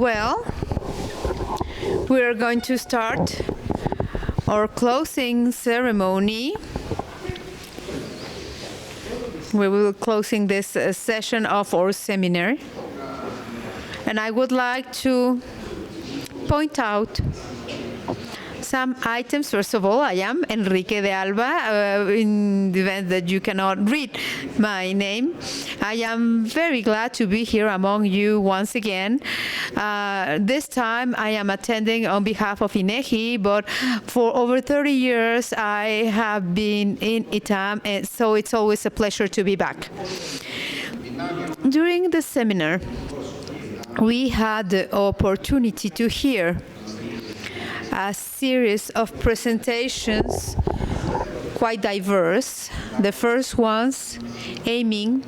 Well, we are going to start our closing ceremony. We will be closing this session of our seminar. And I would like to point out some items. First of all, I am Enrique de Alba. In the event that you cannot read my name, I am very glad to be here among you once again. This time I am attending on behalf of INEGI, but for over 30 years I have been in ITAM, and so it's always a pleasure to be back. During the seminar, we had the opportunity to hear a series of presentations, quite diverse. The first ones aiming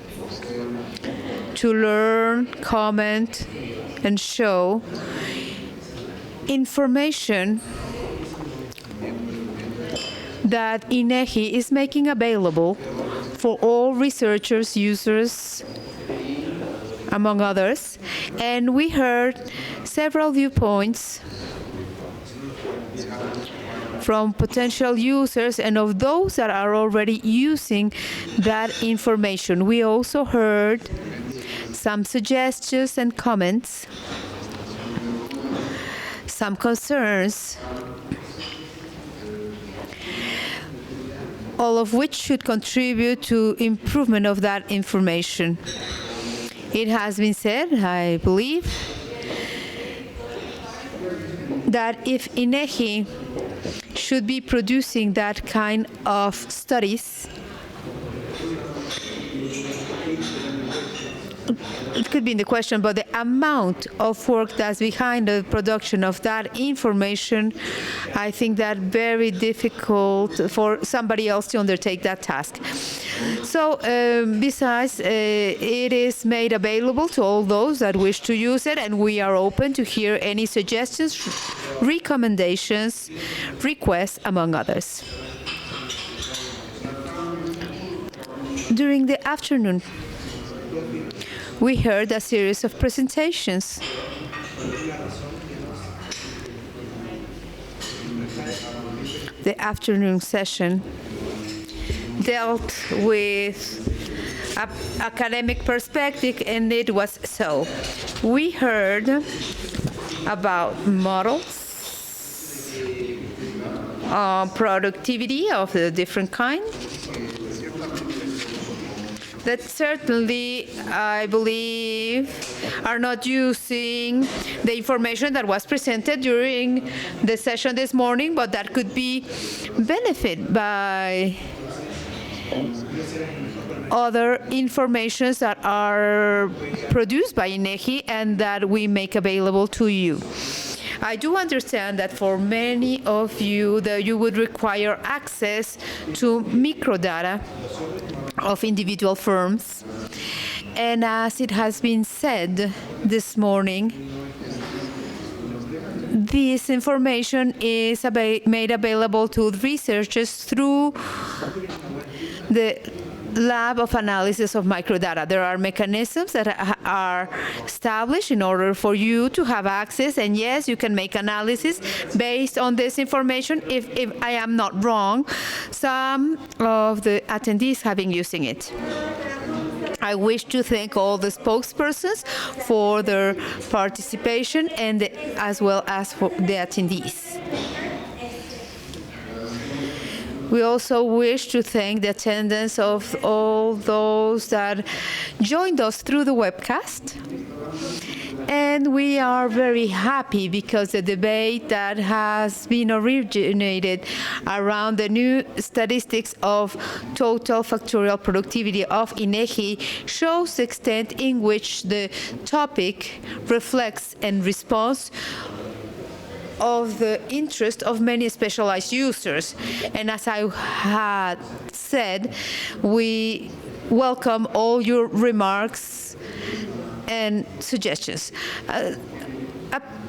to learn, comment, and show information that INEGI is making available for all researchers, users, among others. And we heard several viewpoints from potential users and of those that are already using that information. We also heard some suggestions and comments, some concerns, all of which should contribute to improvement of that information. It has been said, I believe, that if INEGI should be producing that kind of studies, it could be in the question, but the amount of work that's behind the production of that information, I think that very difficult for somebody else to undertake that task. So besides, it is made available to all those that wish to use it, and we are open to hear any suggestions, recommendations, requests, among others. During the afternoon, we heard a series of presentations. The afternoon session dealt with academic perspective, and it was so. We heard about models, productivity of the different kind, that certainly, I believe, are not using the information that was presented during the session this morning, but that could be benefited by other informations that are produced by INEGI and that we make available to you. I do understand that for many of you that you would require access to microdata of individual firms. And as it has been said this morning, this information is made available to researchers through the lab of analysis of microdata. There are mechanisms that are established in order for you to have access, and yes, you can make analysis based on this information. If I am not wrong, some of the attendees have been using it. I wish to thank all the spokespersons for their participation and as well as for the attendees. We also wish to thank the attendance of all those that joined us through the webcast. And we are very happy because the debate that has been originated around the new statistics of total factorial productivity of INEGI shows the extent in which the topic reflects and responds of the interest of many specialized users. And as I had said, we welcome all your remarks and suggestions. A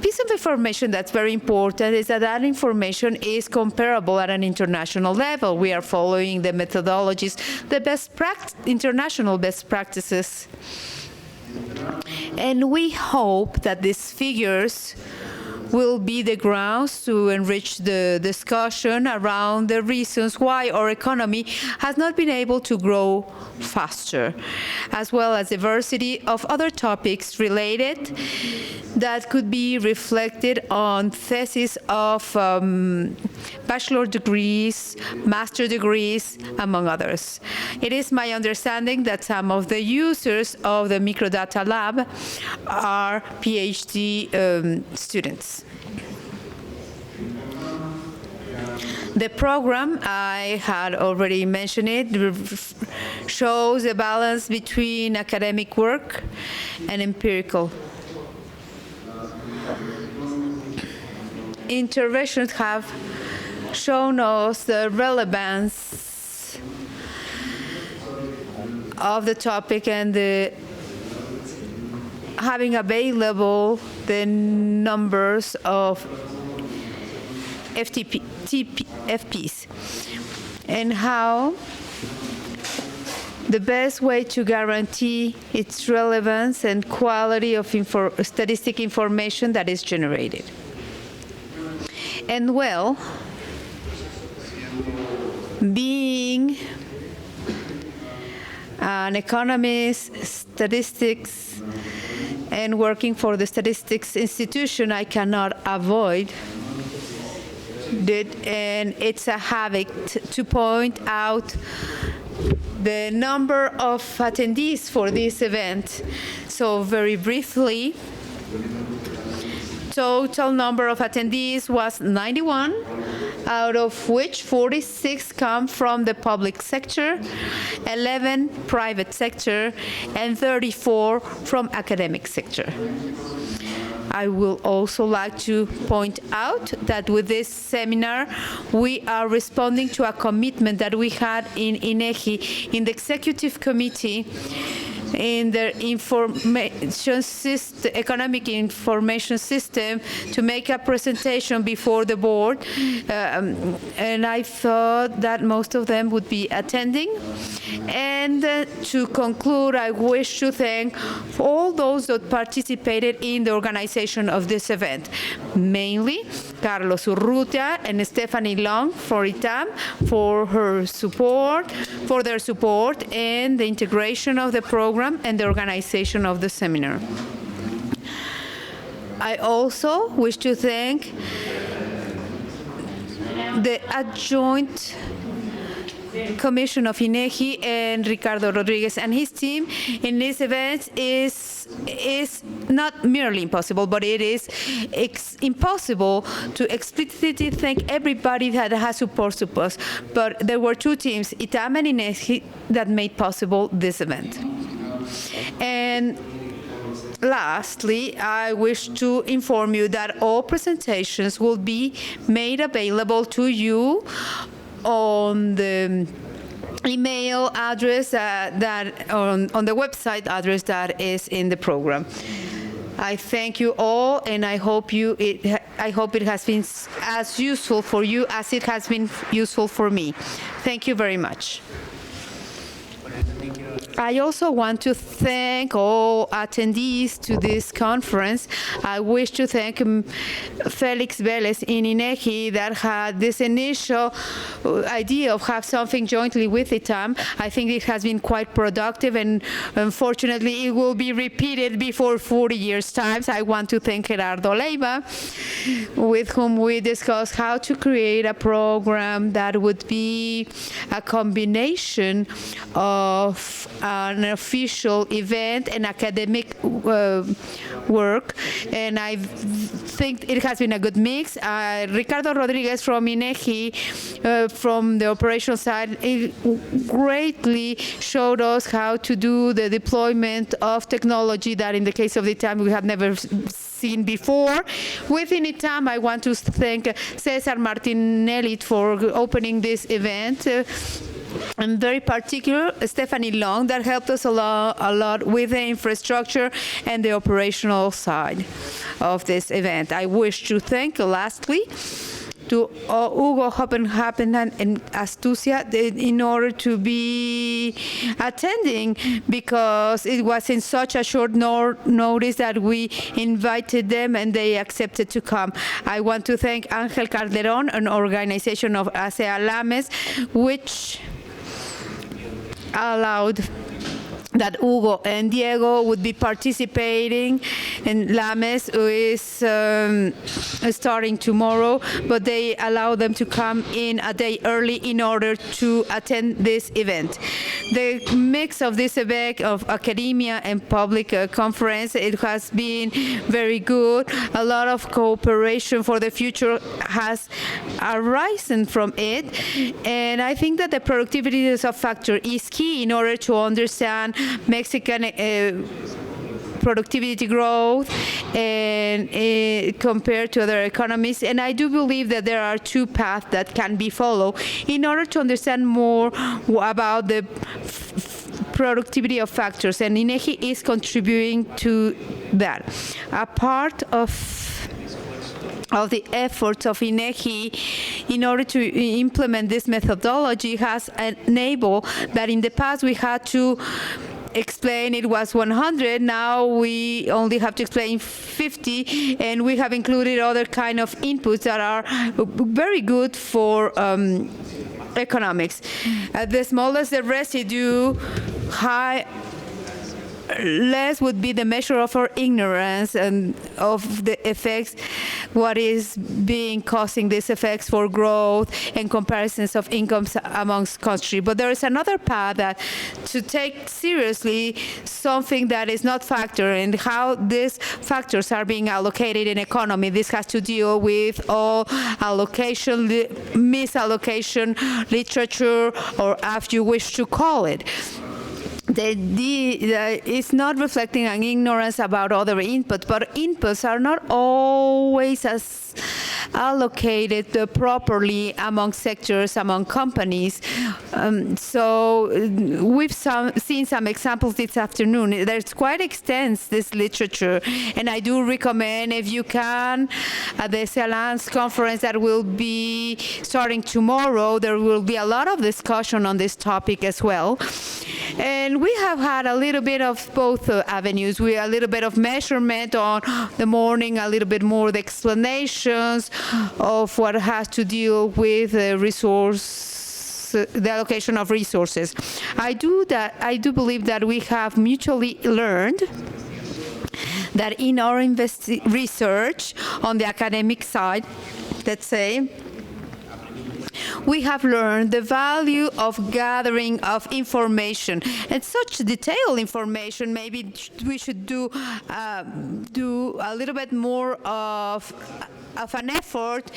piece of information that's very important is that that information is comparable at an international level. We are following the methodologies, the international best practices And we hope that these figures will be the grounds to enrich the discussion around the reasons why our economy has not been able to grow faster, as well as diversity of other topics related that could be reflected on theses of bachelor degrees, master degrees, among others. It is my understanding that some of the users of the Microdata Lab are PhD students. The program, I had already mentioned it, shows a balance between academic work and empirical. Interventions have shown us the relevance of the topic and having available the numbers of FPs and how the best way to guarantee its relevance and quality of statistic information that is generated. And well, being an economist, statistics, and working for the statistics institution, I cannot avoid it, and it's a habit to point out the number of attendees for this event. So very briefly, total number of attendees was 91, out of which 46 come from the public sector, 11 private sector, and 34 from academic sector. I will also like to point out that with this seminar, we are responding to a commitment that we had in INEGI, in the executive committee, in the economic information system, to make a presentation before the board. And I thought that most of them would be attending. And to conclude, I wish to thank all those that participated in the organization of this event, mainly Carlos Urrutia and Stephanie Long for ITAM for their support and the integration of the program and the organization of the seminar. I also wish to thank the adjoint commission of INEGI and Ricardo Rodriguez and his team in this event is not merely impossible, but it is impossible to explicitly thank everybody that has supported us. But there were two teams, ITAM and INEGI, that made possible this event. And lastly, I wish to inform you that all presentations will be made available to you on the email address on the website address that is in the program. I thank you all, and I hope it has been as useful for you as it has been useful for me. Thank you very much. I also want to thank all attendees to this conference. I wish to thank Felix Vélez in INEGI that had this initial idea of have something jointly with ITAM. I think it has been quite productive, and unfortunately it will be repeated before 40 years' time. I want to thank Gerardo Leiva, with whom we discussed how to create a program that would be a combination of an official event and academic work, and I think it has been a good mix. Ricardo Rodriguez from INEGI, from the operational side, greatly showed us how to do the deployment of technology that in the case of the ITAM we have never seen before. Within ITAM, I want to thank Cesar Martinelli for opening this event. And very particular, Stephanie Long, that helped us a lot with the infrastructure and the operational side of this event. I wish to thank, lastly, to Hugo Hoppenhappen and Astucia in order to be attending, because it was in such a short notice that we invited them and they accepted to come. I want to thank Ángel Calderón, an organization of ASEA Lames, which allowed that Hugo and Diego would be participating, and Lames is starting tomorrow, but they allow them to come in a day early in order to attend this event. The mix of this event of academia and public conference, it has been very good. A lot of cooperation for the future has arisen from it, and I think that the productivity as a factor is key in order to understand Mexican productivity growth and compared to other economies. And I do believe that there are two paths that can be followed in order to understand more about the productivity of factors, and INEGI is contributing to that. A part of the efforts of INEGI in order to implement this methodology has enabled that in the past we had to explain it was 100, now we only have to explain 50, and we have included other kind of inputs that are very good for economics. The smallest the residue, less would be the measure of our ignorance and of the effects, what is being causing these effects for growth and comparisons of incomes amongst countries. But there is another path that to take seriously something that is not factor and how these factors are being allocated in economy. This has to deal with all allocation, misallocation, literature, or as you wish to call it. It's not reflecting an ignorance about other inputs, but inputs are not always as allocated properly among sectors, among companies. So we've seen some examples this afternoon. There's quite extensive, this literature, and I do recommend, if you can, at the Salans conference that will be starting tomorrow, there will be a lot of discussion on this topic as well. And we have had a little bit of both avenues. We a little bit of measurement on the morning, a little bit more the explanations of what has to deal with the allocation of resources. I do believe that we have mutually learned that in our research on the academic side, let's say, we have learned the value of gathering of information, and such detailed information. Maybe we should do a little bit more of an effort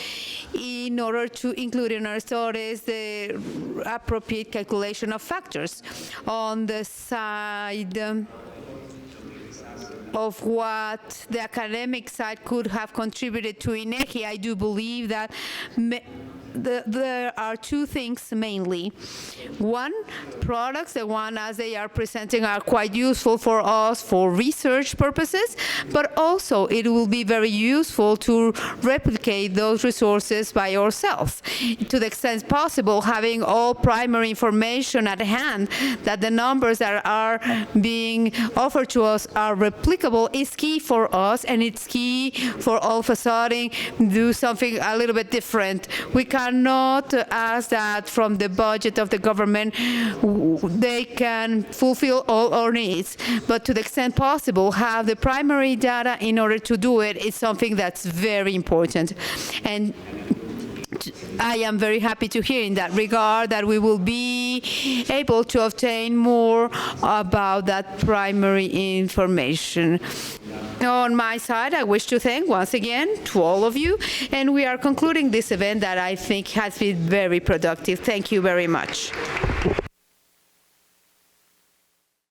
in order to include in our studies the appropriate calculation of factors. On the side of what the academic side could have contributed to INEGI, I do believe that there are two things mainly. One, products, the one as they are presenting are quite useful for us for research purposes, but also it will be very useful to replicate those resources by ourselves. To the extent possible, having all primary information at hand, that the numbers that are being offered to us are replicable, is key for us, and it's key for all of a sudden do something a little bit different. We cannot ask that from the budget of the government they can fulfill all our needs, but to the extent possible have the primary data in order to do it is something that's very important. And I am very happy to hear in that regard that we will be able to obtain more about that primary information. On my side, I wish to thank once again to all of you, and we are concluding this event that I think has been very productive. Thank you very much.